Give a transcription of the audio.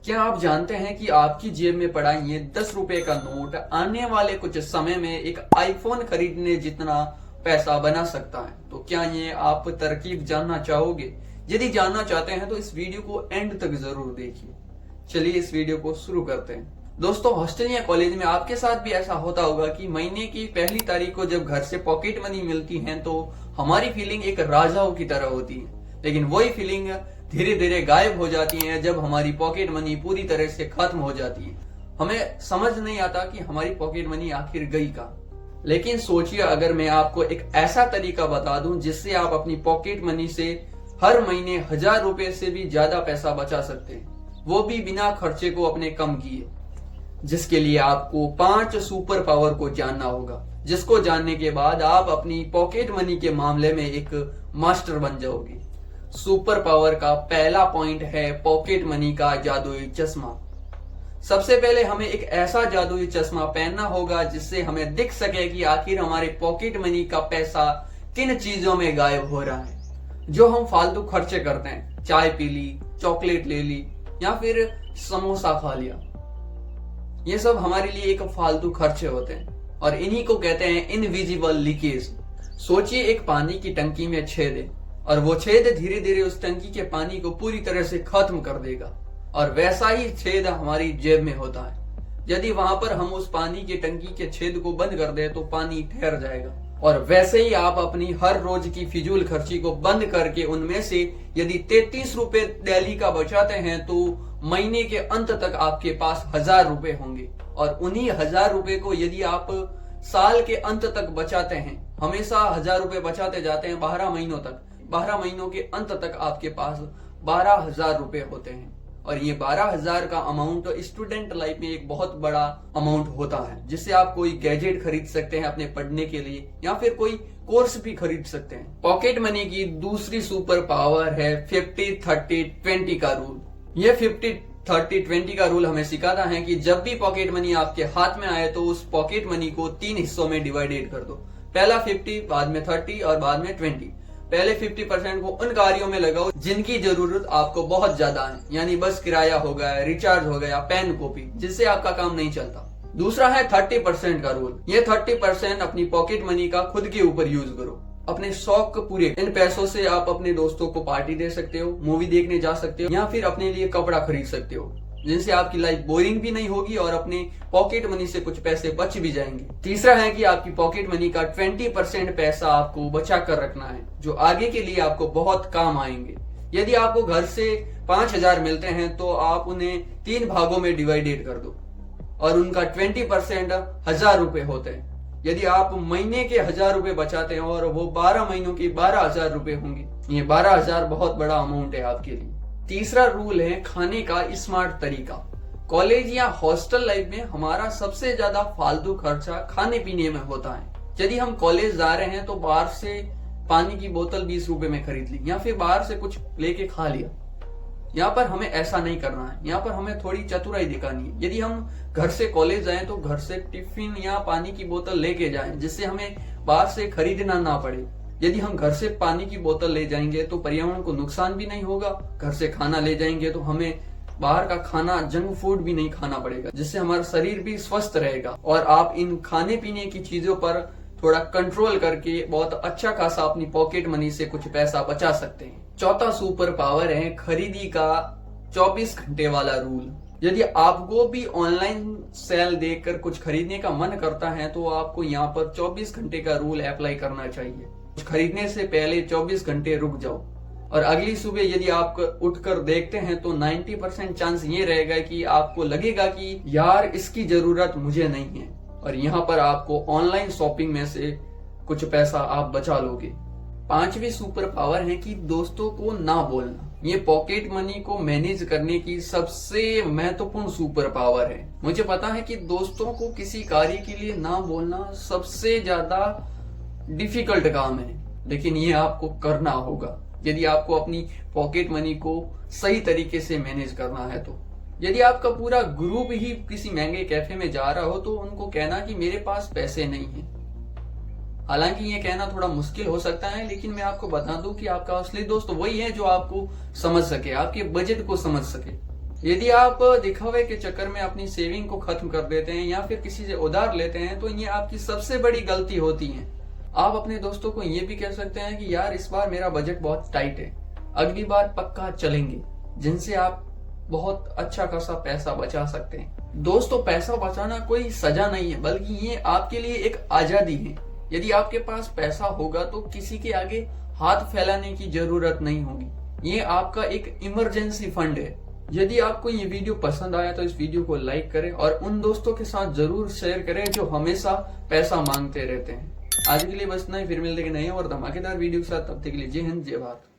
क्या आप जानते हैं कि आपकी जेब में पड़ा ये 10 रुपए का नोट आने वाले कुछ समय में एक आईफोन खरीदने जितना पैसा बना सकता है? तो क्या ये आप तरकीब जानना चाहोगे? यदि जानना चाहते हैं तो इस वीडियो को एंड तक जरूर देखिए। चलिए इस वीडियो को शुरू करते हैं। दोस्तों, हॉस्टल या कॉलेज में आपके साथ भी ऐसा होता होगा कि महीने की पहली तारीख को जब घर से पॉकेट मनी मिलती है तो हमारी फीलिंग एक राजाओं की तरह होती है, लेकिन वही फीलिंग धीरे धीरे गायब हो जाती है जब हमारी पॉकेट मनी पूरी तरह से खत्म हो जाती है। हमें समझ नहीं आता कि हमारी पॉकेट मनी आखिर गई कहाँ। लेकिन सोचिए, अगर मैं आपको एक ऐसा तरीका बता दूं जिससे आप अपनी पॉकेट मनी से हर महीने 1000 रुपए से भी ज्यादा पैसा बचा सकते हैं, वो भी बिना खर्चे को अपने कम किए। जिसके लिए आपको 5 सुपर पावर को जानना होगा, जिसको जानने के बाद आप अपनी पॉकेट मनी के मामले में एक मास्टर बन जाओगे। सुपर पावर का पहला पॉइंट है पॉकेट मनी का जादुई चश्मा। सबसे पहले हमें एक ऐसा जादुई चश्मा पहनना होगा जिससे हमें दिख सके कि आखिर हमारे पॉकेट मनी का पैसा किन चीजों में गायब हो रहा है। जो हम फालतू खर्चे करते हैं, चाय पी ली, चॉकलेट ले ली या फिर समोसा खा लिया, ये सब हमारे लिए एक फालतू खर्चे होते हैं और इन्हीं को कहते हैं इनविजिबल लीकेज। सोचिए, एक पानी की टंकी में छेद है और वो छेद धीरे धीरे उस टंकी के पानी को पूरी तरह से खत्म कर देगा, और वैसा ही छेद हमारी जेब में होता है। यदि वहां पर हम उस पानी के टंकी के छेद को बंद कर दें तो पानी ठहर जाएगा। और वैसे ही आप अपनी हर रोज की फिजूल खर्ची को बंद करके उनमें से यदि 33 रुपए डेली का बचाते हैं तो महीने के अंत तक आपके पास 1000 रुपए होंगे। और उन्हीं 1000 रुपए को यदि आप साल के अंत तक बचाते हैं, हमेशा 1000 रुपए बचाते जाते हैं 12 महीनों तक, 12 महीनों के अंत तक आपके पास 12,000 रुपए होते हैं। और ये 12,000 का अमाउंट स्टूडेंट लाइफ में एक बहुत बड़ा अमाउंट होता है, जिससे आप कोई गैजेट खरीद सकते हैं अपने पढ़ने के लिए या फिर कोई कोर्स भी खरीद सकते हैं। पॉकेट मनी की दूसरी सुपर पावर है 50-30-20 का रूल। ये 50-30-20 का रूल हमें सिखाता है कि जब भी पॉकेट मनी आपके हाथ में आए तो उस पॉकेट मनी को 3 हिस्सों में डिवाइडेड कर दो। पहला 50, बाद में 30 और बाद में 20। पहले 50% को उन कार्यों में लगाओ जिनकी जरूरत आपको बहुत ज्यादा है, यानी बस किराया हो गया, रिचार्ज हो गया, पेन कॉपी, जिससे आपका काम नहीं चलता। दूसरा है 30% का रूल। ये 30% अपनी पॉकेट मनी का खुद के ऊपर यूज करो, अपने शौक पूरे। इन पैसों से आप अपने दोस्तों को पार्टी दे सकते हो, मूवी देखने जा सकते हो या फिर अपने लिए कपड़ा खरीद सकते हो, जिनसे आपकी लाइफ बोरिंग भी नहीं होगी और अपने पॉकेट मनी से कुछ पैसे बच भी जाएंगे। तीसरा है कि आपकी पॉकेट मनी का 20% पैसा आपको बचा कर रखना है, जो आगे के लिए आपको बहुत काम आएंगे। यदि आपको घर से 5000 मिलते हैं तो आप उन्हें 3 भागों में डिवाइडेड कर दो और उनका 20% 1000 रुपए होते हैं। यदि आप महीने के 1000 रुपए बचाते हैं और वो 12 महीनों की 12,000 रुपए होंगे, ये 12,000 बहुत बड़ा अमाउंट है आपके लिए। तीसरा रूल है खाने का स्मार्ट तरीका। कॉलेज या हॉस्टल लाइफ में हमारा सबसे ज्यादा फालतू खर्चा खाने पीने में होता है। यदि हम कॉलेज जा रहे हैं तो बाहर से पानी की बोतल 20 रुपए में खरीद ली या फिर बाहर से कुछ लेके खा लिया। यहाँ पर हमें ऐसा नहीं करना है, यहाँ पर हमें थोड़ी चतुराई दिखानी है। यदि हम घर से कॉलेज जाएं तो घर से टिफिन या पानी की बोतल लेके जाएं, जिससे हमें बाहर से खरीदना ना पड़े। यदि हम घर से पानी की बोतल ले जाएंगे तो पर्यावरण को नुकसान भी नहीं होगा। घर से खाना ले जाएंगे तो हमें बाहर का खाना, जंक फूड भी नहीं खाना पड़ेगा, जिससे हमारा शरीर भी स्वस्थ रहेगा। और आप इन खाने पीने की चीजों पर थोड़ा कंट्रोल करके बहुत अच्छा खासा अपनी पॉकेट मनी से कुछ पैसा बचा सकते हैं। चौथा सुपर पावर है खरीदी का 24 घंटे वाला रूल। यदि आपको भी ऑनलाइन सेल देखकर कुछ खरीदने का मन करता है तो आपको यहाँ पर 24 घंटे का रूल अप्लाई करना चाहिए। कुछ खरीदने से पहले 24 घंटे रुक जाओ और अगली सुबह यदि आप उठकर देखते हैं तो 90% चांस ये रहेगा कि आपको लगेगा कि यार इसकी जरूरत मुझे नहीं है, और यहाँ पर आपको ऑनलाइन शॉपिंग में से कुछ पैसा आप बचा लोगे। पांचवी सुपर पावर है कि दोस्तों को ना बोलना। ये पॉकेट मनी को मैनेज करने की सबसे महत्वपूर्ण सुपर पावर है। मुझे पता है कि दोस्तों को किसी कार्य के लिए ना बोलना सबसे ज्यादा डिफिकल्ट काम है, लेकिन ये आपको करना होगा यदि आपको अपनी पॉकेट मनी को सही तरीके से मैनेज करना है। तो यदि आपका पूरा ग्रुप ही किसी महंगे कैफे में जा रहा हो तो उनको कहना कि मेरे पास पैसे नहीं है। हालांकि ये कहना थोड़ा मुश्किल हो सकता है, लेकिन मैं आपको बता दूं कि आपका असली दोस्त वही है जो आपको समझ सके, आपके बजट को समझ सके। यदि आप दिखावे के चक्कर में अपनी सेविंग को खत्म कर देते हैं या फिर किसी से उधार लेते हैं तो ये आपकी सबसे बड़ी गलती होती है। आप अपने दोस्तों को ये भी कह सकते हैं कि यार इस बार मेरा बजट बहुत टाइट है, अगली बार पक्का चलेंगे, जिनसे आप बहुत अच्छा खासा पैसा बचा सकते हैं। दोस्तों, पैसा बचाना कोई सजा नहीं है, बल्कि ये आपके लिए एक आजादी है। यदि आपके पास पैसा होगा तो किसी के आगे हाथ फैलाने की जरूरत नहीं होगी। ये आपका एक इमरजेंसी फंड है। यदि आपको ये वीडियो पसंद आया तो इस वीडियो को लाइक करें और उन दोस्तों के साथ जरूर शेयर करें जो हमेशा पैसा मांगते रहते हैं। आज के लिए बस इतना ही, फिर मिलते हैं नए और धमाकेदार वीडियो के साथ। तब तक के लिए जय हिंद, जय भारत।